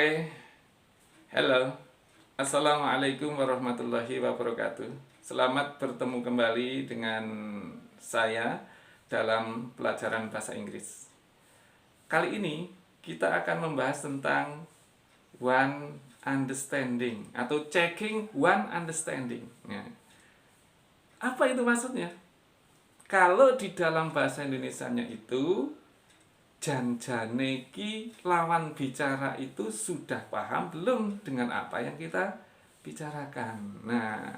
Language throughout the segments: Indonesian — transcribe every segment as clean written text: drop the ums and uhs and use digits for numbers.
Oke, hello. Assalamualaikum warahmatullahi wabarakatuh. Selamat bertemu kembali dengan saya dalam pelajaran bahasa Inggris. Kali ini kita akan membahas tentang one understanding atau checking one understanding. Nah, apa itu maksudnya? Kalau di dalam bahasa Indonesianya itu janjane ki lawan bicara itu sudah paham belum dengan apa yang kita bicarakan. Nah,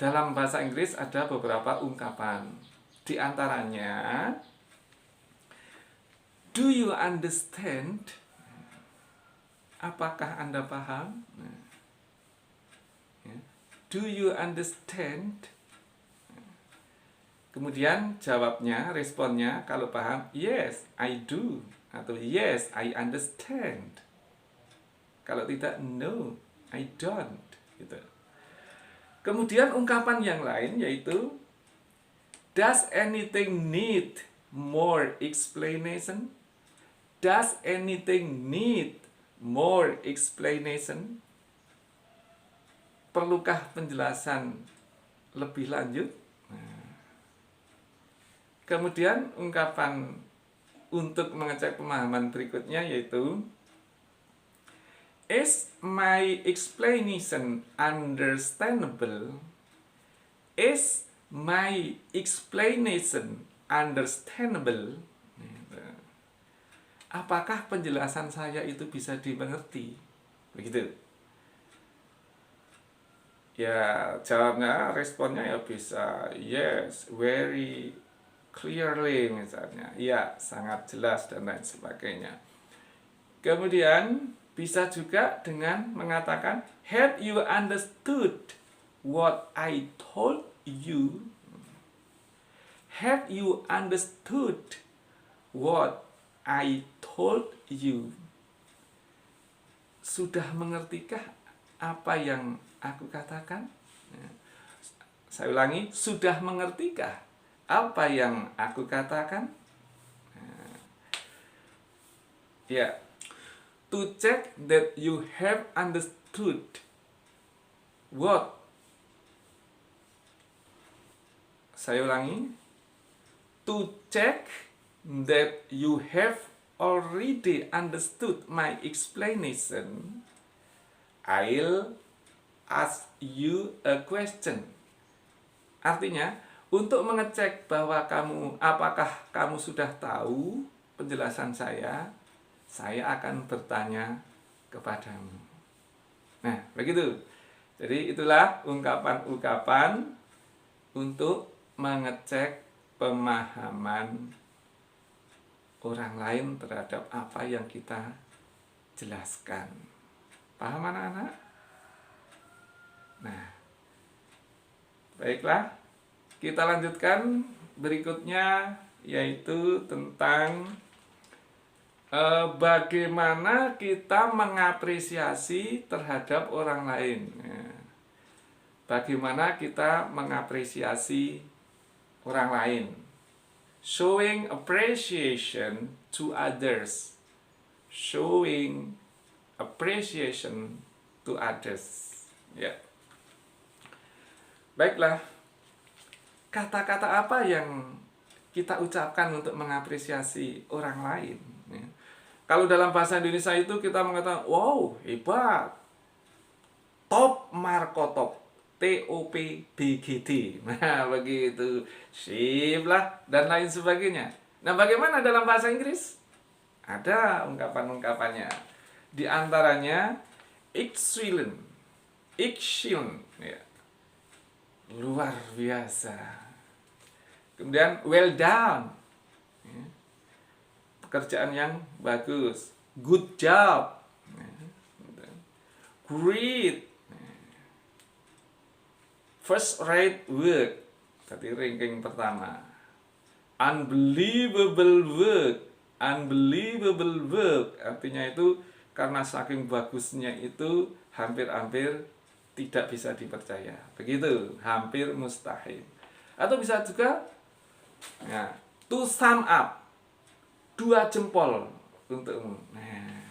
dalam bahasa Inggris ada beberapa ungkapan. Di antaranya, do you understand? Apakah Anda paham? Nah, ya. Do you understand? Kemudian jawabnya, responnya kalau paham, yes, I do, atau yes, I understand. Kalau tidak, no, I don't, gitu. Kemudian ungkapan yang lain yaitu, does anything need more explanation? Does anything need more explanation? Perlukah penjelasan lebih lanjut? Kemudian ungkapan untuk mengecek pemahaman berikutnya yaitu, is my explanation understandable? Is my explanation understandable? Apakah penjelasan saya itu bisa dimengerti? Begitu. Ya, jawabnya, responnya ya bisa yes, very clearly misalnya, ya sangat jelas dan lain sebagainya. Kemudian bisa juga dengan mengatakan, have you understood what I told you? Have you understood what I told you? Sudah mengertikah apa yang aku katakan? Saya ulangi, sudah mengertikah apa yang aku katakan? Ya, to check that you have understood what. Saya ulangi, to check that you have already understood my explanation, I'll ask you a question. Artinya, untuk mengecek bahwa apakah kamu sudah tahu penjelasan saya akan bertanya kepadamu. Nah, begitu. Jadi itulah ungkapan-ungkapan untuk mengecek pemahaman orang lain terhadap apa yang kita jelaskan. Paham anak-anak? Nah, baiklah. Kita lanjutkan berikutnya, yaitu tentang bagaimana kita mengapresiasi terhadap orang lain. Bagaimana kita mengapresiasi orang lain. Showing appreciation to others. Showing appreciation to others. Ya. Baiklah. Kata-kata apa yang kita ucapkan untuk mengapresiasi orang lain? Ya. Kalau dalam bahasa Indonesia itu kita mengatakan, wow, hebat, top markotop, TOP BGD. Nah, begitu, sip lah, dan lain sebagainya. Nah, bagaimana dalam bahasa Inggris? Ada ungkapan-ungkapannya. Di antaranya, excellent, excellent, ya. Luar biasa. Kemudian well done, pekerjaan yang bagus. Good job, great, first rate work, tadi ranking pertama. Unbelievable work, unbelievable work, artinya itu karena saking bagusnya itu hampir-hampir tidak bisa dipercaya. Begitu, hampir mustahil. Atau bisa juga, ya, to sum up, 2 jempol untukmu. Nah,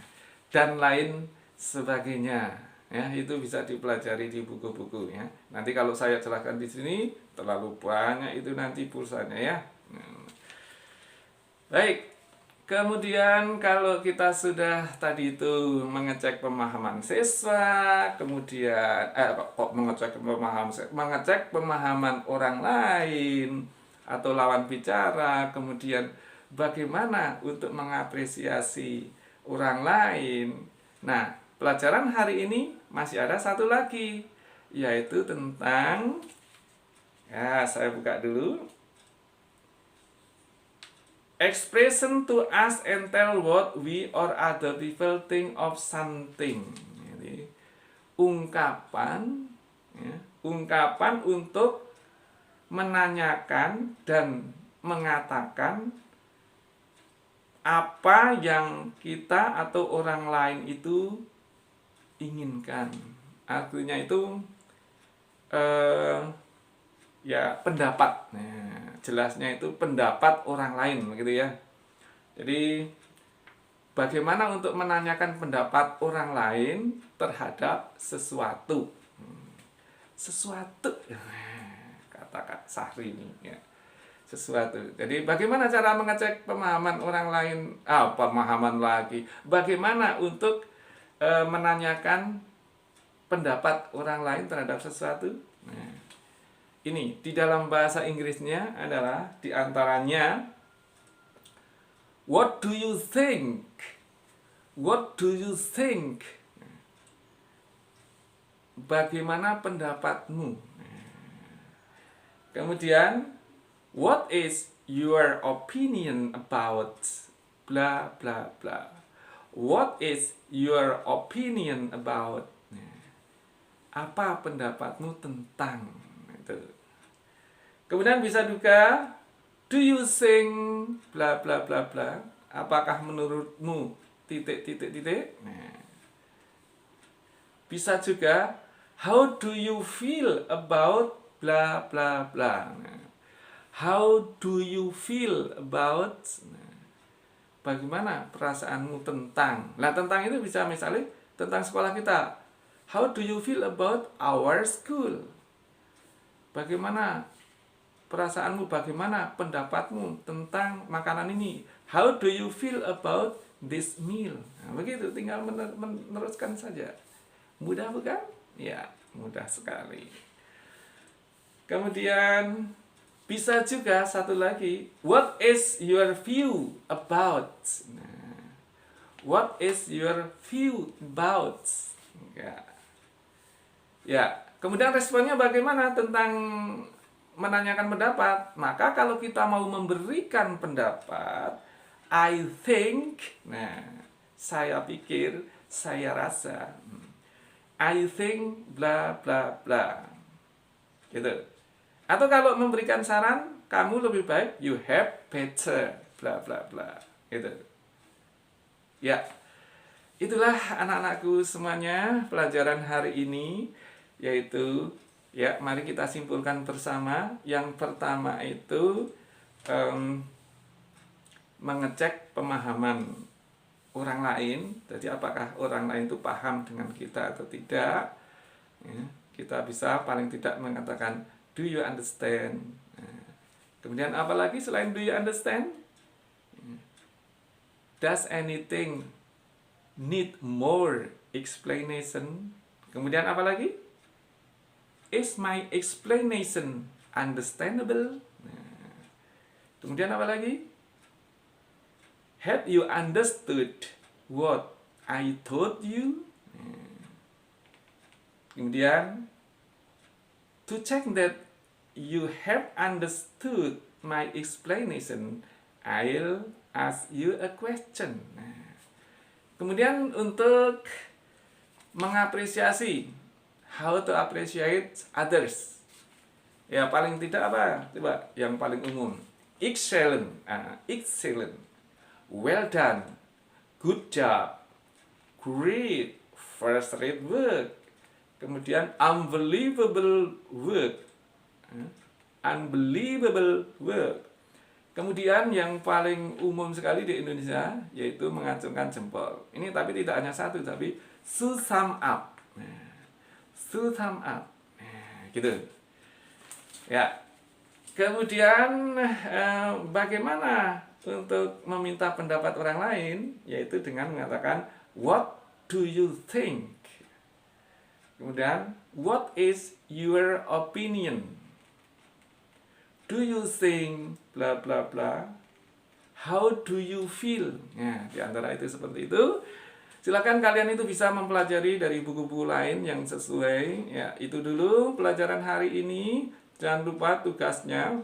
dan lain sebagainya. Ya, itu bisa dipelajari di buku-buku ya. Nanti kalau saya jelaskan di sini terlalu banyak itu nanti pulsanya ya. Baik. Kemudian kalau kita sudah tadi itu mengecek pemahaman siswa, kemudian kok mengecek pemahaman orang lain atau lawan bicara, kemudian bagaimana untuk mengapresiasi orang lain. Nah, pelajaran hari ini masih ada satu lagi, yaitu tentang, ya saya buka dulu. Expression to ask and tell what we or other people think of something. Jadi, ungkapan, ya, ungkapan untuk menanyakan dan mengatakan apa yang kita atau orang lain itu inginkan. Artinya itu ya pendapat. Nah, jelasnya itu pendapat orang lain begitu ya. Jadi bagaimana untuk menanyakan pendapat orang lain terhadap sesuatu. Sesuatu. Kata Sahri ini ya. Sesuatu. Jadi bagaimana cara mengecek pemahaman orang lain? Pemahaman lagi. Bagaimana untuk menanyakan pendapat orang lain terhadap sesuatu? Nah, ini di dalam bahasa Inggrisnya adalah diantaranya what do you think? What do you think? Bagaimana pendapatmu? Kemudian what is your opinion about bla bla bla? What is your opinion about? Apa pendapatmu tentang? Kemudian bisa juga do you think bla bla bla bla, apakah menurutmu titik. Nah, bisa juga how do you feel about bla bla bla. Nah, how do you feel about, nah, bagaimana perasaanmu tentang. Nah, tentang itu bisa misalnya tentang sekolah kita. How do you feel about our school? Bagaimana perasaanmu, bagaimana pendapatmu tentang makanan ini? How do you feel about this meal? Nah, begitu, tinggal meneruskan saja. Mudah bukan? Ya, mudah sekali. Kemudian bisa juga satu lagi, what is your view about? Nah, what is your view about? Ya, kemudian responnya bagaimana tentang menanyakan pendapat? Maka kalau kita mau memberikan pendapat, I think, nah, saya pikir, saya rasa, I think bla bla bla, gitu. Atau kalau memberikan saran, kamu lebih baik, you have better bla bla bla, gitu. Ya, itulah anak-anakku semuanya pelajaran hari ini, yaitu ya, mari kita simpulkan bersama. Yang pertama itu mengecek pemahaman orang lain. Jadi apakah orang lain itu paham dengan kita atau tidak ya, kita bisa paling tidak mengatakan do you understand. Nah, kemudian apa lagi selain do you understand? Does anything need more explanation? Kemudian apa lagi? Is my explanation understandable? Nah, kemudian apa lagi? Have you understood what I told you? Nah, kemudian to check that you have understood my explanation, I'll ask you a question. Nah, kemudian untuk mengapresiasi, how to appreciate others. Ya, paling tidak apa? Coba yang paling umum. Excellent. Excellent. Well done. Good job. Great. First rate work. Kemudian unbelievable work. Unbelievable work. Kemudian yang paling umum sekali di Indonesia yaitu mengacungkan jempol. Ini tapi tidak hanya satu, tapi thumb up. Nah, thumb up. Nah, gitu. Ya. Kemudian bagaimana untuk meminta pendapat orang lain, yaitu dengan mengatakan what do you think? Kemudian what is your opinion? Do you think bla bla bla? How do you feel? Nah, di antara itu seperti itu. Silakan kalian itu bisa mempelajari dari buku-buku lain yang sesuai. Ya, itu dulu pelajaran hari ini. Jangan lupa tugasnya.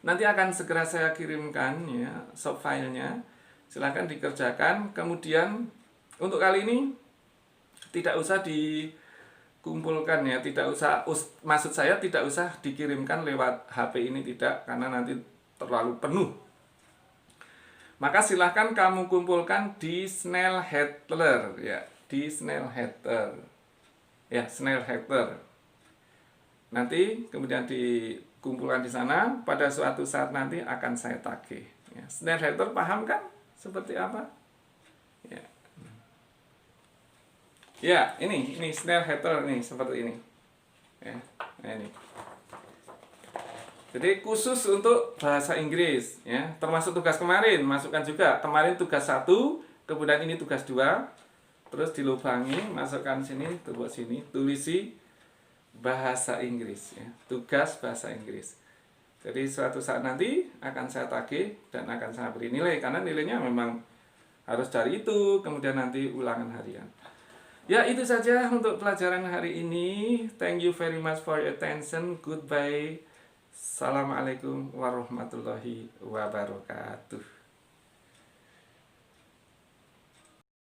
Nanti akan segera saya kirimkan ya, soft filenya. Silakan dikerjakan. Kemudian untuk kali ini tidak usah dikumpulkan ya, tidak usah, maksud saya tidak usah dikirimkan lewat HP ini, tidak, karena nanti terlalu penuh. Maka silahkan kamu kumpulkan di Snellheader ya, di Snellheader ya, Snellheader. Nanti kemudian dikumpulkan di sana, pada suatu saat nanti akan saya tagih ya. Snellheader paham kan seperti apa ya? Ya, ini Snellheader nih seperti ini. Ya, nah ini. Jadi khusus untuk bahasa Inggris ya, termasuk tugas kemarin, masukkan juga. Kemarin tugas 1, kemudian ini tugas 2. Terus dilubangi, masukkan sini, buat sini, tulisi bahasa Inggris ya. Tugas bahasa Inggris. Jadi suatu saat nanti akan saya tagih dan akan saya beri nilai, karena nilainya memang harus dari itu, kemudian nanti ulangan harian. Ya, itu saja untuk pelajaran hari ini. Thank you very much for your attention. Goodbye. Assalamualaikum warahmatullahi wabarakatuh.